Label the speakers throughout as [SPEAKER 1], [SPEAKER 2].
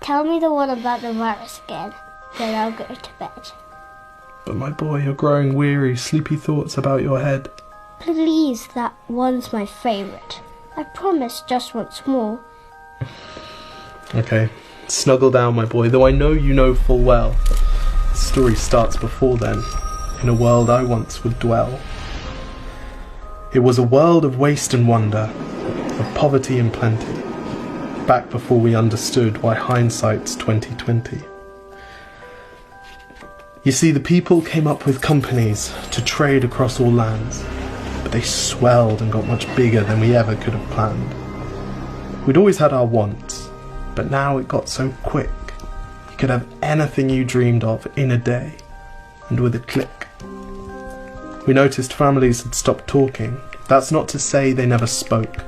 [SPEAKER 1] Tell me the one about the virus again, then I'll go to bed.
[SPEAKER 2] But my boy, you're growing weary, sleepy thoughts about your head.
[SPEAKER 1] Please, that one's my favourite. I promise just once more.
[SPEAKER 2] Okay, snuggle down, my boy, though I know you know full well. The story starts before then, in a world I once would dwell. It was a world of waste and wonder, of poverty and plenty, back before we understood why hindsight's 2020. You see, the people came up with companies to trade across all lands, but they swelled and got much bigger than we ever could have planned. We'd always had our wants, but now it got so quick. You could have anything you dreamed of in a day, and with a click. We noticed families had stopped talking. That's not to say they never spoke,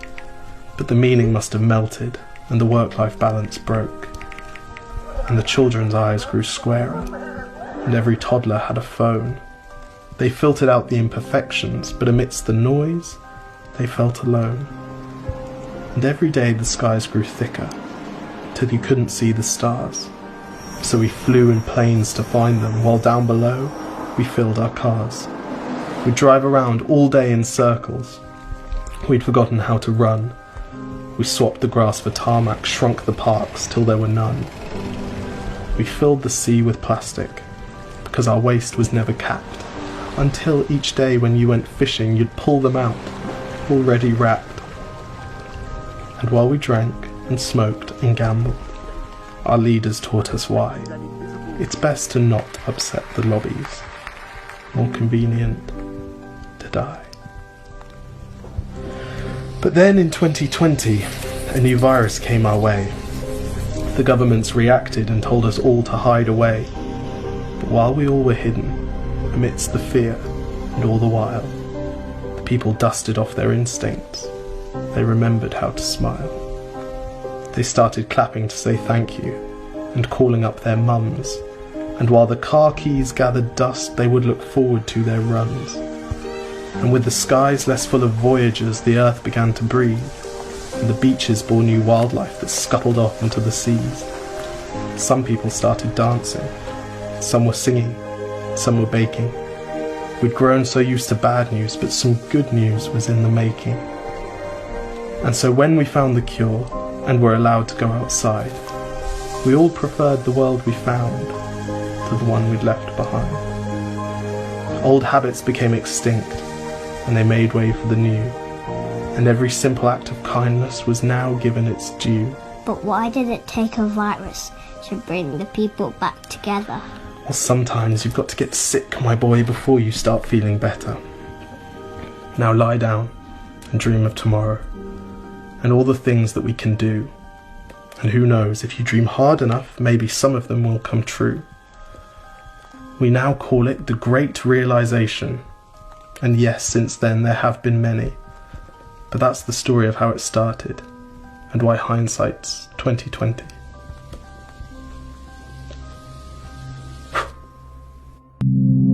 [SPEAKER 2] but the meaning must have melted, and the work-life balance broke. And the children's eyes grew squarer, and every toddler had a phone. They filtered out the imperfections, but amidst the noise, they felt alone. And every day the skies grew thicker, till you couldn't see the stars. So we flew in planes to find them, while down below, we filled our cars. We'd drive around all day in circles. We'd forgotten how to run. We swapped the grass for tarmac, shrunk the parks till there were none. We filled the sea with plastic, because our waste was never capped, until each day when you went fishing you'd pull them out, already wrapped. And while we drank and smoked and gambled, our leaders taught us why. It's best to not upset the lobbies, more convenient to die. But then in 2020, a new virus came our way. The governments reacted and told us all to hide away. But while we all were hidden, amidst the fear, and all the while, the people dusted off their instincts. They remembered how to smile. They started clapping to say thank you, and calling up their mums. And while the car keys gathered dust, they would look forward to their runs. And with the skies less full of voyagers, the earth began to breathe, and the beaches bore new wildlife that scuttled off into the seas. Some people started dancing. Some were singing, some were baking. We'd grown so used to bad news, but some good news was in the making. And so when we found the cure, and were allowed to go outside, we all preferred the world we found to the one we'd left behind. Old habits became extinct, and they made way for the new, and every simple act of kindness was now given its due.
[SPEAKER 1] But why did it take a virus to bring the people back together?
[SPEAKER 2] Well, sometimes you've got to get sick, my boy, before you start feeling better. Now lie down and dream of tomorrow, and all the things that we can do. And who knows, if you dream hard enough, maybe some of them will come true. We now call it the Great Realization. And yes, since then there have been many. But that's the story of how it started, and why hindsight's 2020.